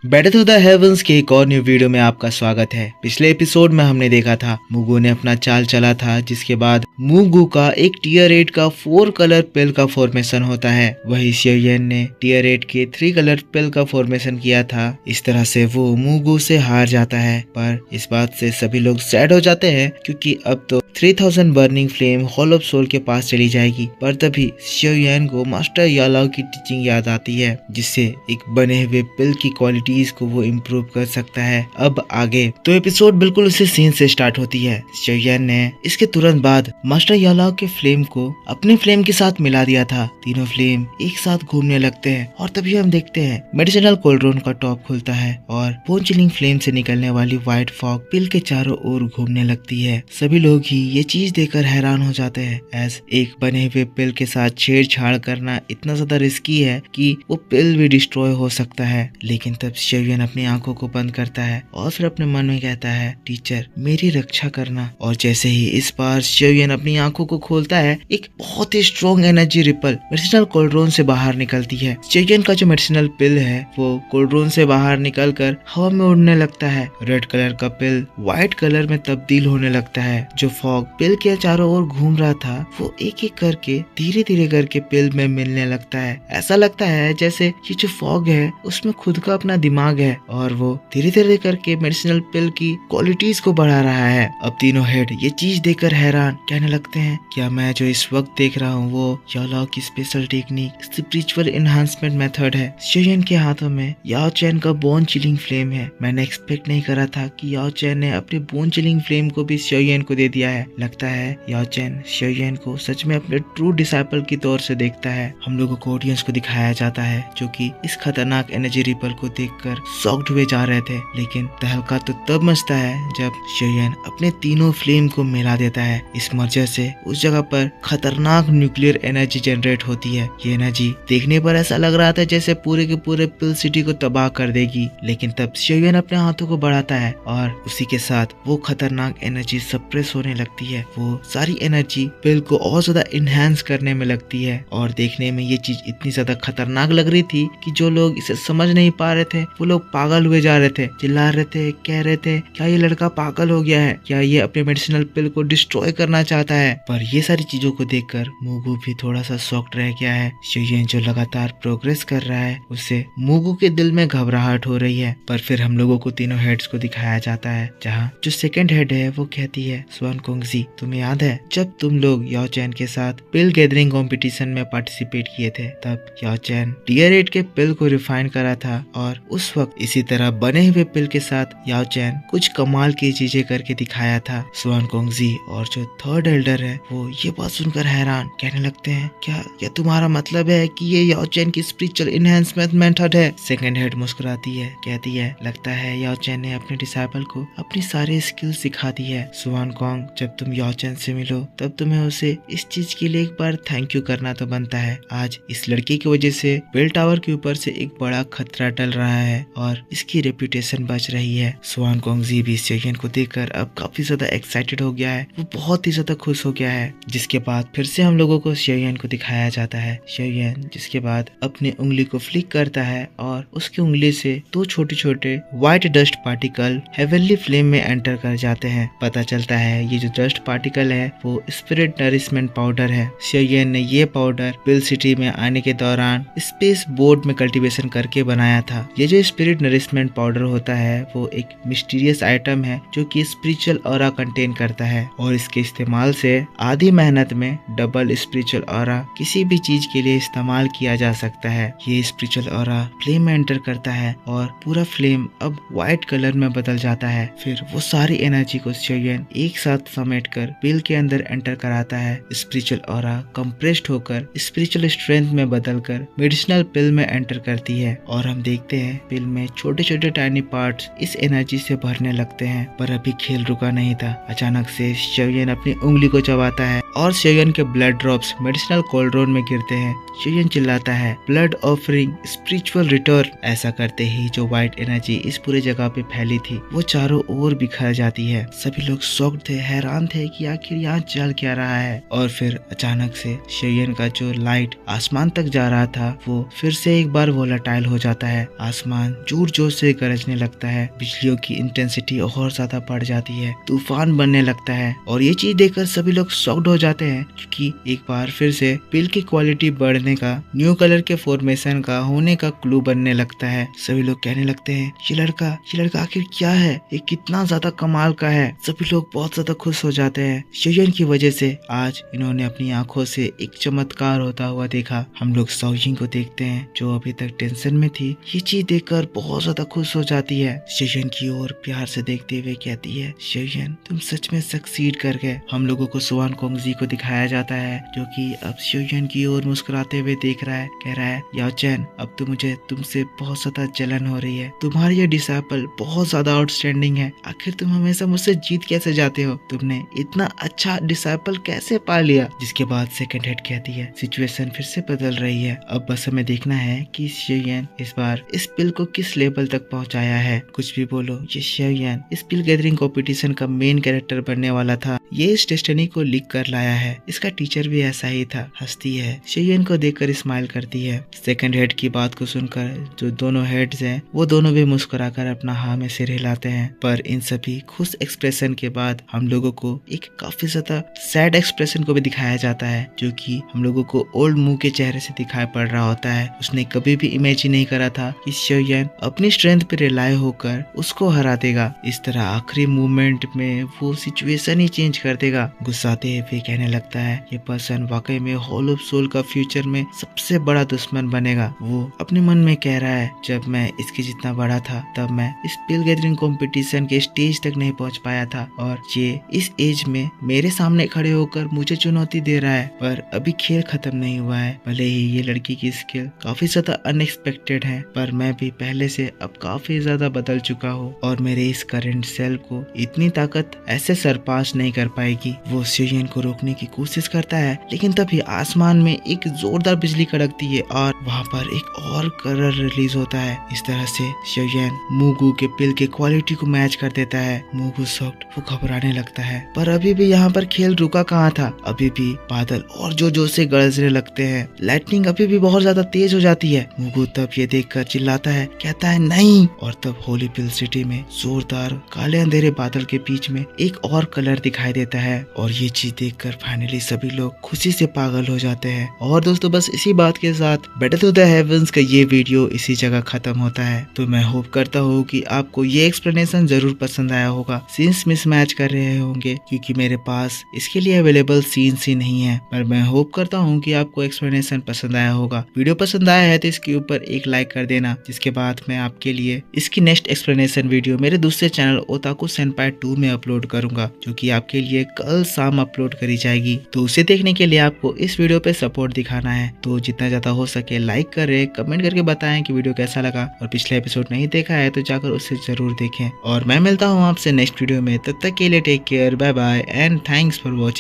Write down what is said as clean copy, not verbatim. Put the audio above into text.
Battle to the heavens के एक और न्यू वीडियो में आपका स्वागत है। पिछले एपिसोड में हमने देखा था मुगू ने अपना चाल चला था, जिसके बाद मुगू का एक टियर 8 का 4 कलर पिल का फॉर्मेशन होता है। वही शिवयन ने टियर 8 के 3 कलर पिल का फॉर्मेशन किया था। इस तरह से वो मुगू से हार जाता है, पर इस बात से सभी लोग सैड हो जाते हैं क्योंकि अब तो 3000 burning flame hall of soul के पास चली जाएगी। पर तभी शिवयन को मास्टर यालाओ की टीचिंग याद आती है, जिससे एक बने हुए पिल की क्वालिटी को वो इम्प्रूव कर सकता है। अब आगे तो एपिसोड बिल्कुल उसी सीन से स्टार्ट होती है। शिवयन ने इसके तुरंत बाद मास्टर यालाओ के फ्लेम को अपने फ्लेम के साथ मिला दिया था। तीनों फ्लेम एक साथ घूमने लगते हैं और तभी हम देखते हैं मेडिसिनल कोल्ड्रोन का टॉप खुलता है और बोन चिलिंग फ्लेम से निकलने वाली व्हाइट फॉग पिल के चारों ओर घूमने लगती है। सभी लोग ही ये चीज देखकर हैरान हो जाते हैं, एज एक बने हुए पिल के साथ छेड़छाड़ करना इतना ज्यादा रिस्की है कि वो पिल भी डिस्ट्रॉय हो सकता है। लेकिन तब शिवयन अपनी आंखों को बंद करता है और फिर अपने मन में कहता है, टीचर मेरी रक्षा करना। और जैसे ही इस बार शिवयन अपनी आंखों को खोलता है, एक बहुत ही स्ट्रॉन्ग एनर्जी रिपल मेडिसिनल कोल्ड्रोन से बाहर निकलती है। शिवयन का जो मेडिसिनल पिल है वो कोल्ड्रोन से बाहर निकलकर हवा में उड़ने लगता है। रेड कलर का पिल व्हाइट कलर में तब्दील होने लगता है। जो फॉग पिल के चारों ओर घूम रहा था वो एक एक करके धीरे धीरे करके पिल में मिलने लगता है। ऐसा लगता है जैसे ये जो फॉग है उसमें खुद का अपना दिमाग है और वो धीरे धीरे करके मेडिसिनल पिल की क्वालिटीज को बढ़ा रहा है। अब तीनों हेड ये चीज देखकर हैरान कहने लगते हैं, क्या मैं जो इस वक्त देख रहा हूँ वो यालाओ की special technique spiritual enhancement method है। शिवयन के हाथों में याओ चैन का बोन चिलिंग फ्लेम है। मैंने एक्सपेक्ट नहीं करा था कि याओ चैन ने अपने बोन चिलिंग फ्लेम को भी शिवयन को दे दिया है। लगता है याओ चैन शिवयन को सच में अपने ट्रू डिसाइपल की तौर से देखता है। हम लोगों को ऑडियंस को दिखाया जाता है जो कि इस खतरनाक एनर्जी रिपल को देखकर शॉक्ड हुए जा रहे थे। लेकिन तहलका तो तब मचता है जब शिवयन अपने तीनों फ्लेम को मिला देता है। इस मर्जर से उस जगह पर खतरनाक न्यूक्लियर एनर्जी जनरेट होती है। ये एनर्जी देखने पर ऐसा लग रहा था जैसे पूरे के पूरे पिल सिटी को तबाह कर देगी। लेकिन तब शिवयन अपने हाथों को बढ़ाता है और उसी के साथ वो खतरनाक एनर्जी सप्रेस होने लगती है। वो सारी एनर्जी पिल को और ज्यादा इनहेंस करने में लगती है और देखने में ये चीज इतनी ज्यादा खतरनाक लग रही थी कि जो लोग इसे समझ नहीं पा रहे थे वो लोग पागल हुए जा रहे थे, चिल्ला रहे थे, कह रहे थे क्या ये लड़का पागल हो गया है, क्या ये अपने मेडिसिनल पिल को डिस्ट्रॉय करना चाहता है। पर ये सारी चीजों को देखकर मुगू भी थोड़ा सा शॉक्ड रह गया है। शिवयन जो लगातार प्रोग्रेस कर रहा है उससे मुगू के दिल में घबराहट हो रही है। पर फिर हम लोगों को तीनों हेड्स को दिखाया जाता है, जहाँ जो सेकंड हेड है वो कहती है, स्वान कोंगजी तुम्हें याद है जब तुम लोग याओ चैन के साथ पिल गैदरिंग कॉम्पिटिशन में पार्टिसिपेट किए थे, तब याओ चैन टियर 8 के पिल को रिफाइन करा था और उस वक्त इसी तरह बने हुए पिल के साथ याओ चैन कुछ कमाल की चीजें करके दिखाया था। स्वान कोंगजी और जो थर्ड एल्डर है वो ये बात सुनकर हैरान कहने लगते हैं, क्या यह तुम्हारा मतलब है कि ये याओ चैन की स्पिरिचुअल एनहांसमेंट मेथड है। सेकंड हेड मुस्कुराती है, कहती है, लगता है याओ चैन ने अपने डिसाइपल को अपनी सारी स्किल सिखा दी है। स्वान कोंग जब तुम याओ चैन से मिलो तब तुम्हें उसे इस चीज के लिए एक बार थैंक यू करना तो बनता है। आज इस लड़की की वजह से बेल टावर के ऊपर से एक बड़ा खतरा टल रहा है और इसकी रेपुटेशन बच रही है। स्वान कोंगजी भी शिवयन को देखकर अब काफी ज्यादा एक्साइटेड हो गया है, वो बहुत ही ज्यादा खुश हो गया है। जिसके बाद फिर से हम लोगों को शिवयन को दिखाया जाता है। शिवयन जिसके बाद अपनी उंगली को फ्लिक करता है और उसकी उंगली से 2 छोटे छोटे white dust particle heavenly flame में एंटर कर जाते हैं। पता चलता है ये जो डस्ट पार्टिकल है वो स्पिरिट नरिशमेंट पाउडर है। शिवयन ने ये पाउडर पिल सिटी में आने के दौरान स्पेस बोर्ड में कल्टीवेशन करके बनाया था। ये जो स्पिरिट नरिशमेंट पाउडर होता है वो एक मिस्टीरियस आइटम है जो कि स्पिरिचुअल ऑरा कंटेन करता है और इसके इस्तेमाल से आधी मेहनत में डबल स्पिरिचुअल ऑरा किसी भी चीज के लिए इस्तेमाल किया जा सकता है। ये स्पिरिचुअल ऑरा फ्लेम में एंटर करता है और पूरा फ्लेम अब व्हाइट कलर में बदल जाता है। फिर वो सारी एनर्जी को शिवयन एक साथ समेटकर पिल के अंदर एंटर कराता है। स्पिरिचुअल ऑरा कंप्रेस्ड होकर स्पिरिचुअल स्ट्रेंथ में बदलकर मेडिसिनल पिल में एंटर करती है और हम देखते हैं पिल में छोटे छोटे टाइनी पार्ट्स इस एनर्जी से भरने लगते हैं। पर अभी खेल रुका नहीं था। अचानक से शिवयन अपनी उंगली को चबाता है और शिवयन के ब्लड ड्रॉप्स मेडिसिनल कोल्ड्रोन में गिरते हैं। शिवयन चिल्लाता है, ब्लड ऑफरिंग स्पिरिचुअल रिटर्न। ऐसा करते ही जो व्हाइट एनर्जी इस पूरे जगह पे फैली थी वो चारों ओर बिखर जाती है। सभी लोग शॉक्ड थे, हैरान थे कि आखिर यहाँ चल क्या रहा है। और फिर अचानक से शिवयन का जो लाइट आसमान तक जा रहा था वो फिर से एक बार वोलेटाइल हो जाता है। आसमान आसमान जोर जोर से गरजने लगता है, बिजलियों की इंटेंसिटी और ज्यादा बढ़ जाती है, तूफान बनने लगता है। और ये चीज देखकर सभी लोग शॉक्ड हो जाते हैं क्योंकि एक बार फिर से पिल की क्वालिटी बढ़ने का, न्यू कलर के फॉर्मेशन का होने का क्लू बनने लगता है। सभी लोग कहने लगते हैं ये लड़का आखिर क्या है, ये कितना ज्यादा कमाल का है। सभी लोग बहुत ज्यादा खुश हो जाते हैं। शोयन की वजह से आज इन्होंने अपनी आंखों से एक चमत्कार होता हुआ देखा। हम लोग सौजिन को देखते हैं जो अभी तक टेंशन में थी, ये चीज देखकर बहुत ज्यादा खुश हो जाती है। शोयन की ओर प्यार से देखते हुए कहती है शोयन तुम सच में सक्सीड कर गए। हम लोगों को स्वान कोंगजी को दिखाया जाता है जो कि अब शोयन की ओर मुस्कुराते हुए देख रहा है, कह रहा है याओचेन अब तो मुझे तुमसे बहुत ज्यादा जलन हो रही है, तुम्हारी ये डिसाइपल बहुत ज्यादा आउटस्टैंडिंग है, आखिर तुम हमेशा मुझसे जीत कैसे जाते हो, तुमने इतना अच्छा डिसाइपल कैसे पा लिया। जिसके बाद सेकंड हेड कहती है सिचुएशन फिर से बदल रही है, अब बस हमें देखना है कि शोयन इस बार इस पिल को किस लेवल तक पहुंचाया है। कुछ भी बोलो ये शोयन इस पिल गैदरिंग कंपटीशन का मेन कैरेक्टर बनने वाला था, ये इस डेस्टिनी को लिख कर लाया है, इसका टीचर भी ऐसा ही था। हंसती है, शोयन को देखकर स्माइल करती है। सेकंड हेड की बात को सुनकर जो दोनों हेड्स हैं वो दोनों भी मुस्कुराकर अपना हाँ में सिर हिलाते हैं। पर इन सभी खुश एक्सप्रेशन के बाद हम लोगों को एक काफी ज्यादा सैड एक्सप्रेशन को भी दिखाया जाता है जो कि हम लोगों को ओल्ड मुंह के चेहरे से दिखाई पड़ रहा होता है। उसने कभी भी इमेजिन नहीं करा था कि शोयन अपनी स्ट्रेंथ पे रिलाय होकर उसको हरा देगा। इस तरह आखिरी मूवमेंट में वो सिचुएशन ही चेंज कर देगा। गुस्साते हुए कहने लगता है ये पर्सन वाकई में हॉल ऑफ सोल का फ्यूचर में सबसे बड़ा दुश्मन बनेगा। वो अपने मन में कह रहा है जब मैं इसके जितना बड़ा था तब मैं इस पिल गैदरिंग कंपटीशन के स्टेज तक नहीं पहुंच पाया था और ये इस एज में मेरे सामने खड़े होकर मुझे चुनौती दे रहा है। पर अभी खेल खत्म नहीं हुआ है, भले ही ये लड़की की स्किल काफी ज्यादा अनएक्सपेक्टेड है पर मैं भी पहले से अब काफी ज्यादा बदल चुका हूँ और मेरे इस करंट सेल्फ को इतनी ताकत ऐसे सरपास नहीं कर पाएगी। वो शोयन को रोकने की कोशिश करता है लेकिन तभी आसमान में एक जोरदार बिजली कड़कती है और वहाँ पर एक और कलर रिलीज होता है। इस तरह से शोयन मुगू के पिल के क्वालिटी को मैच कर देता है। मुगू सॉफ्ट वो घबराने लगता है पर अभी भी यहाँ पर खेल रुका कहाँ था, अभी भी बादल और जोर जोर से गरजने लगते हैं, लाइटनिंग अभी भी बहुत ज्यादा तेज हो जाती है। मुगू तब ये देखकर चिल्लाता है, कहता है नहीं, और तब होली पिल सिटी में जोरदार काले अंधेरे बादल के बीच में एक और कलर दिखाई देता है और ये चीज देखकर फाइनली सभी लोग खुशी से पागल हो जाते हैं। और दोस्तों बस इसी बात के साथ बैटल टू द हेवंस का ये वीडियो इसी जगह खत्म होता है। तो मैं होप करता हूँ कि आपको ये एक्सप्लेनेशन जरूर पसंद आया होगा। सीन्स मिसमैच कर रहे होंगे क्योंकि मेरे पास इसके लिए अवेलेबल सीन्स ही नहीं है, पर मैं होप करता हूँ कि आपको एक्सप्लेनेशन पसंद आया होगा। वीडियो पसंद आया है तो इसके ऊपर एक लाइक कर देना, जिसके बाद मैं आपके लिए इसकी नेक्स्ट एक्सप्लेनेशन वीडियो मेरे दूसरे चैनल ओताकू सेनपाई 2 में अपलोड करूंगा, जो कि आपके लिए कल शाम अपलोड करी जाएगी। तो उसे देखने के लिए आपको इस वीडियो पे सपोर्ट दिखाना है, तो जितना ज्यादा हो सके लाइक करें, कमेंट करके बताएं कि वीडियो कैसा लगा, और पिछला एपिसोड नहीं देखा है तो जाकर उसे जरूर देखें। और मैं मिलता हूँ आपसे नेक्स्ट वीडियो में, तब तक के लिए take care, bye bye and thanks for watching.